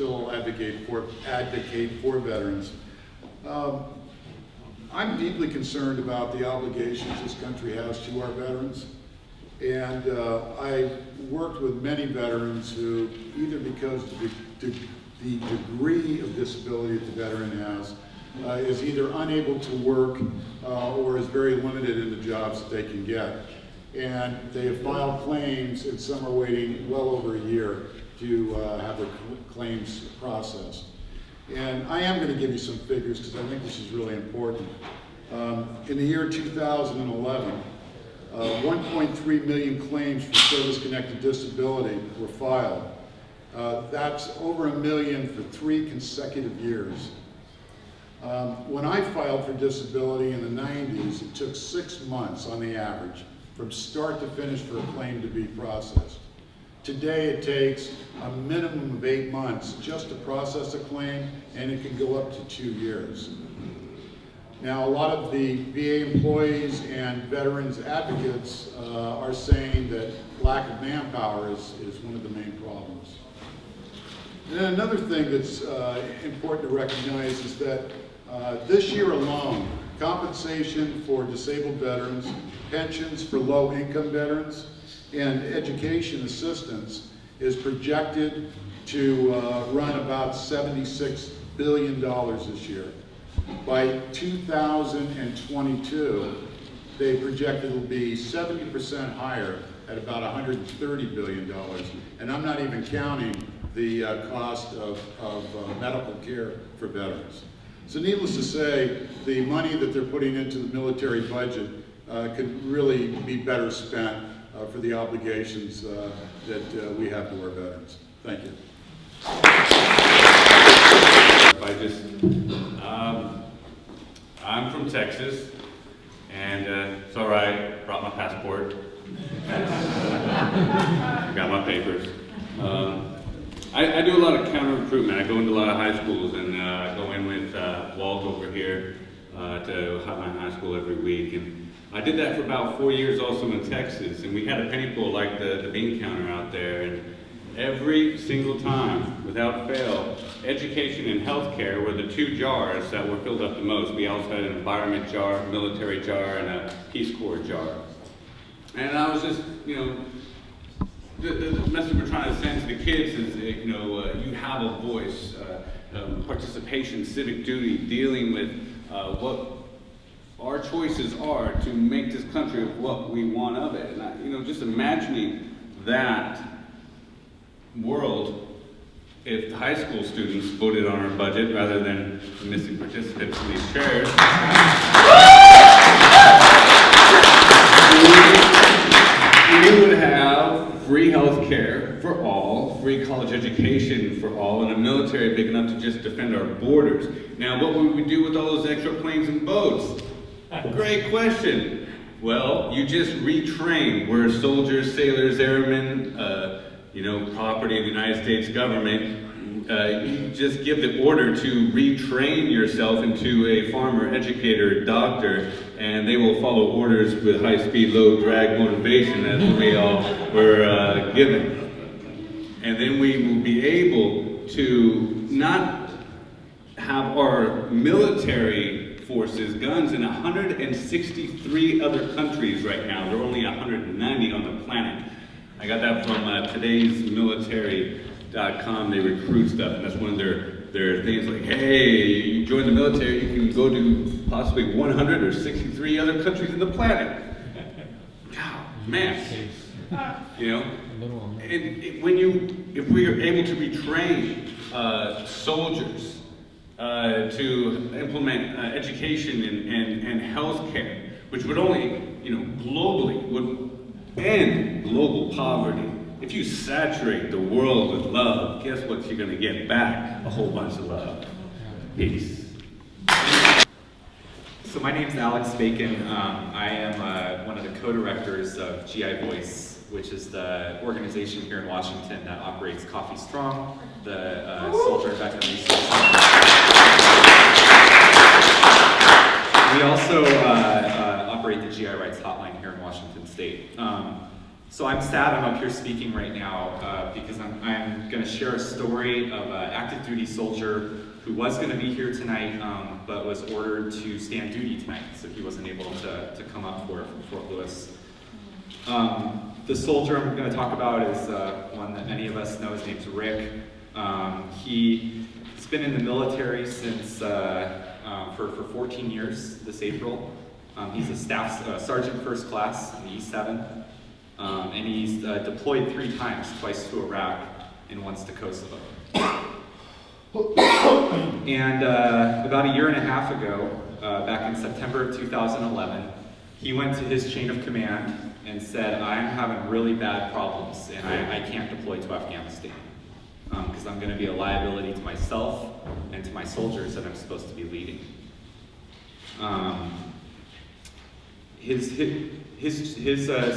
still advocate for veterans. I'm deeply concerned about the obligations this country has to our veterans. And I worked with many veterans who, either because of the degree of disability that the veteran has, is either unable to work or is very limited in the jobs that they can get. And they have filed claims, and some are waiting well over a year to have their claims processed. And I am going to give you some figures because I think this is really important. In the year 2011, 1.3 million claims for service-connected disability were filed. That's over 1 million for 3 consecutive years. When I filed for disability in the 90s, it took 6 months on the average from start to finish for a claim to be processed. Today it takes a minimum of 8 months just to process a claim, and it can go up to 2 years. Now, a lot of the VA employees and veterans advocates are saying that lack of manpower is one of the main problems. And then another thing that's important to recognize is that this year alone, compensation for disabled veterans, pensions for low-income veterans, and education assistance is projected to run about $76 billion this year. By 2022, they project it will be 70% higher at about $130 billion. And I'm not even counting the cost of medical care for veterans. So needless to say, the money that they're putting into the military budget could really be better spent for the obligations that we have to our veterans. Thank you. I'm from Texas, and it's all right, brought my passport, got my papers. I do a lot of counter recruitment. I go into a lot of high schools, and I go in with Walt over here to Hotline High School every week. And I did that for about 4 years also in Texas, and we had a penny pool like the bean counter out there. And every single time, without fail, education and healthcare were the 2 jars that were filled up the most. We also had an environment jar, military jar, and a Peace Corps jar. And I was just, the message we're trying to send to the kids is, you have a voice, participation, civic duty, dealing with what our choices are to make this country what we want of it. And just imagining that world if the high school students voted on our budget rather than the missing participants in these chairs. We would have free health care for all, free college education for all, and a military big enough to just defend our borders. Now, what would we do with all those extra planes and boats? Great question. Well, you just retrain. We're soldiers, sailors, airmen, property of the United States government. You just give the order to retrain yourself into a farmer, educator, doctor, and they will follow orders with high-speed, low-drag motivation as we all were given. And then we will be able to not have our military forces, guns in 163 other countries right now. There are only 190 on the planet. I got that from todaysmilitary.com. They recruit stuff, and that's one of their things, like, hey, you join the military, you can go to possibly 163 other countries in the planet. God, man. If we are able to retrain soldiers to implement education and health care, which would only, globally, would end global poverty. If you saturate the world with love, guess what you're going to get back? A whole bunch of love. Peace. So my name's Alex Bacon. I am one of the co-directors of GI Voice, which is the organization here in Washington that operates Coffee Strong, the Soldier and Veteran Resource Center. We also operate the GI Rights Hotline here in Washington State. So I'm sad I'm up here speaking right now because I'm going to share a story of an active duty soldier who was going to be here tonight, but was ordered to stand duty tonight, so he wasn't able to come up for it from Fort Lewis. The soldier I'm going to talk about is one that many of us know. His name's Rick. He's been in the military since for 14 years this April. He's a staff sergeant first class in the E7, and he's deployed 3 times, twice to Iraq and once to Kosovo. And about a year and a half ago, back in September of 2011, he went to his chain of command and said, I'm having really bad problems and I can't deploy to Afghanistan because I'm going to be a liability to myself and to my soldiers that I'm supposed to be leading. His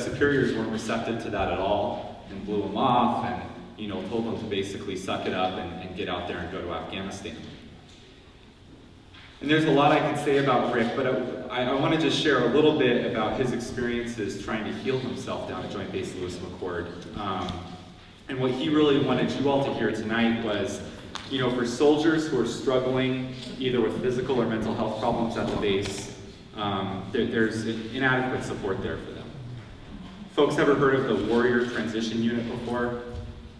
superiors weren't receptive to that at all and blew him off and told him to basically suck it up and get out there and go to Afghanistan. And there's a lot I could say about Rick, but I want to just share a little bit about his experiences trying to heal himself down at Joint Base Lewis McChord. And what he really wanted you all to hear tonight was, for soldiers who are struggling either with physical or mental health problems at the base, there's inadequate support there for them. Folks ever heard of the Warrior Transition Unit before?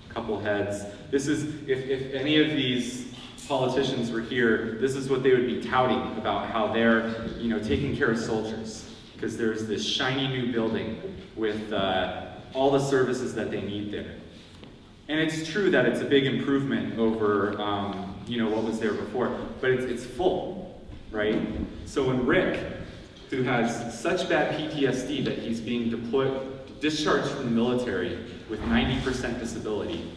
A couple heads. This is, if any of these politicians were here, this is what they would be touting about how they're, taking care of soldiers. Because there's this shiny new building with all the services that they need there. And it's true that it's a big improvement over, what was there before, but it's full, right? So when Rick, who has such bad PTSD that he's being discharged from the military with 90% disability,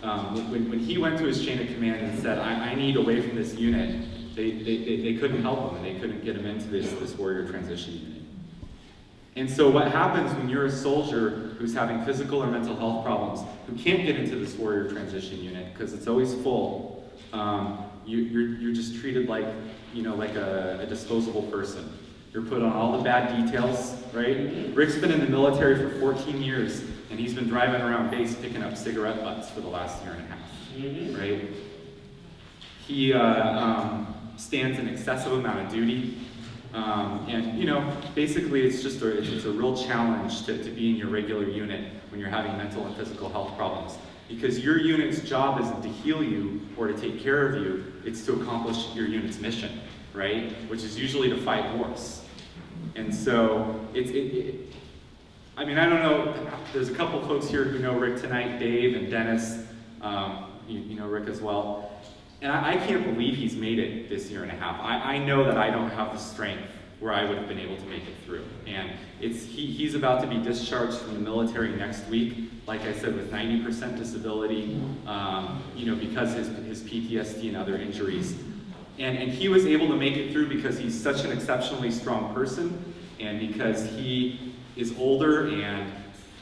when he went to his chain of command and said, I need away from this unit, they couldn't help him and they couldn't get him into this Warrior Transition Unit. And so what happens when you're a soldier who's having physical or mental health problems, who can't get into this Warrior Transition Unit because it's always full, you're just treated like a disposable person. You're put on all the bad details, right? Rick's been in the military for 14 years, and he's been driving around base picking up cigarette butts for the last year and a half, right? He stands an excessive amount of duty. And basically it's just it's a real challenge to be in your regular unit when you're having mental and physical health problems. Because your unit's job isn't to heal you or to take care of you, it's to accomplish your unit's mission, right? Which is usually to fight wars. And so I don't know, there's a couple folks here who know Rick tonight, Dave and Dennis, you know Rick as well. And I can't believe he's made it this year and a half. I know that I don't have the strength where I would have been able to make it through. And he's about to be discharged from the military next week, like I said, with 90% disability, because his PTSD and other injuries. And he was able to make it through because he's such an exceptionally strong person, and because he is older and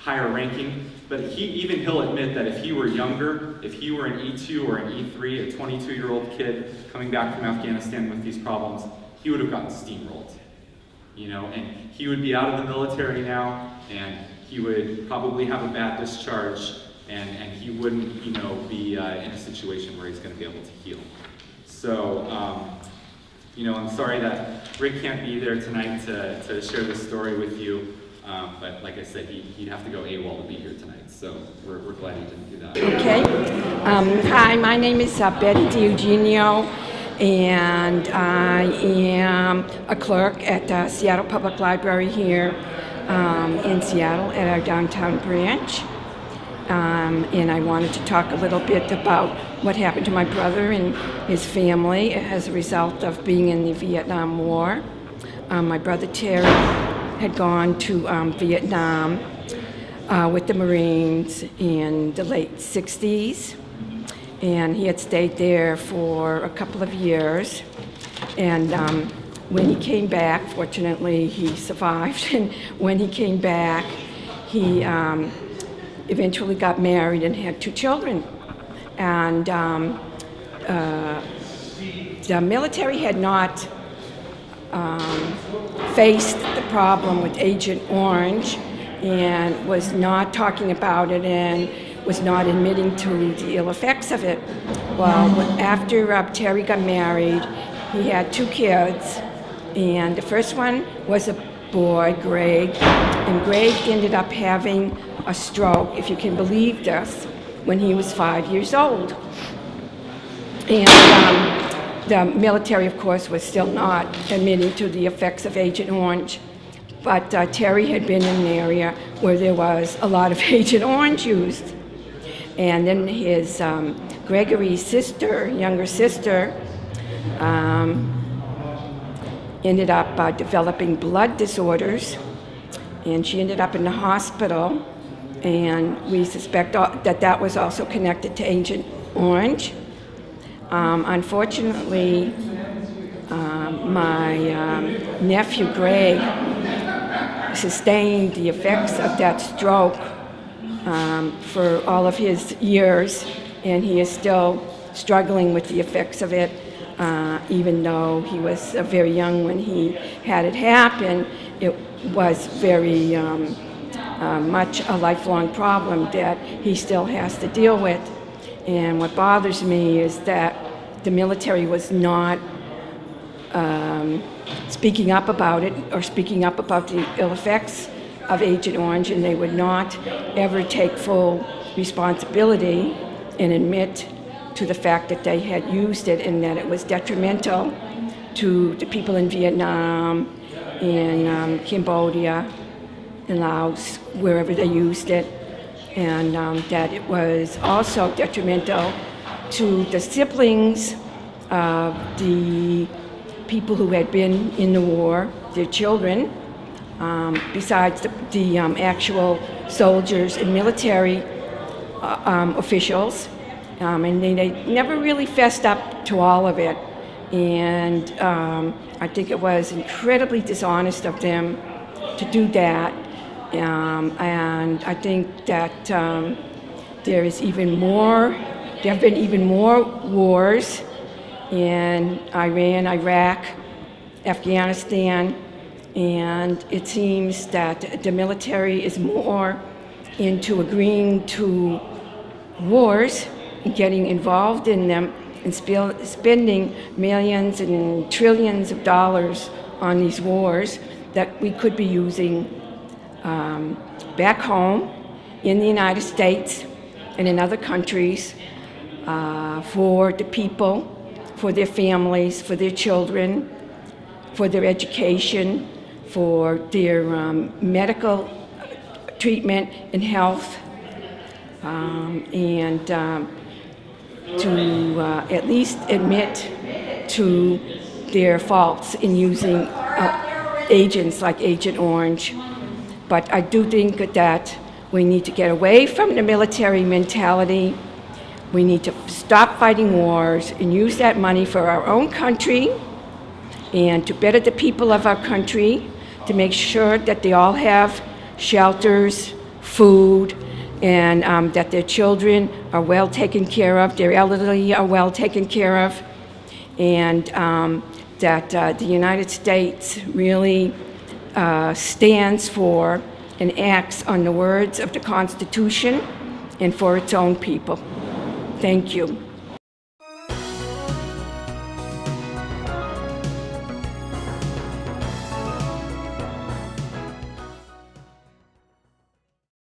higher ranking. But he'll admit that if he were younger, if he were an E2 or an E3, a 22-year-old kid coming back from Afghanistan with these problems, he would have gotten steamrolled. And he would be out of the military now, and he would probably have a bad discharge, and he wouldn't, be in a situation where he's going to be able to heal. So, I'm sorry that Rick can't be there tonight to share this story with you. But like I said, he'd have to go AWOL to be here tonight, so we're glad he didn't do that. Okay. Hi, my name is Betty DiEugenio, and I am a clerk at the Seattle Public Library here in Seattle at our downtown branch. And I wanted to talk a little bit about what happened to my brother and his family as a result of being in the Vietnam War. My brother Terry had gone to Vietnam with the Marines in the late 60s, and he had stayed there for a couple of years. And when he came back, fortunately he survived, and when he came back, he eventually got married and had 2 children. And the military had not faced the problem with Agent Orange and was not talking about it and was not admitting to the ill effects of it. Well, after Terry got married, he had 2 kids, and the first one was a boy, Greg, and Greg ended up having a stroke, if you can believe this, when he was 5 years old. And the military, of course, was still not admitting to the effects of Agent Orange. But Terry had been in an area where there was a lot of Agent Orange used. And then his Gregory's sister, younger sister, ended up developing blood disorders, and she ended up in the hospital, and we suspect that was also connected to Agent Orange. Unfortunately, my nephew Greg sustained the effects of that stroke for all of his years, and he is still struggling with the effects of it. Even though he was very young when he had it happen, it was very much a lifelong problem that he still has to deal with. And what bothers me is that the military was not speaking up about it or speaking up about the ill effects of Agent Orange, and they would not ever take full responsibility and admit to the fact that they had used it and that it was detrimental to the people in Vietnam, in Cambodia, in Laos, wherever they used it, and that it was also detrimental to the siblings of the people who had been in the war, their children, besides the actual soldiers and military officials. And they never really fessed up to all of it. And I think it was incredibly dishonest of them to do that. And I think that there have been even more wars in Iran, Iraq, Afghanistan, and it seems that the military is more into agreeing to wars, getting involved in them, and spending millions and trillions of dollars on these wars that we could be using back home in the United States and in other countries for the people, for their families, for their children, for their education, for their medical treatment and health, and to at least admit to their faults in using agents like Agent Orange. But I do think that we need to get away from the military mentality. We need to stop fighting wars and use that money for our own country and to better the people of our country, to make sure that they all have shelters, food, and that their children are well taken care of, their elderly are well taken care of, and that the United States really stands for and acts on the words of the Constitution and for its own people. Thank you.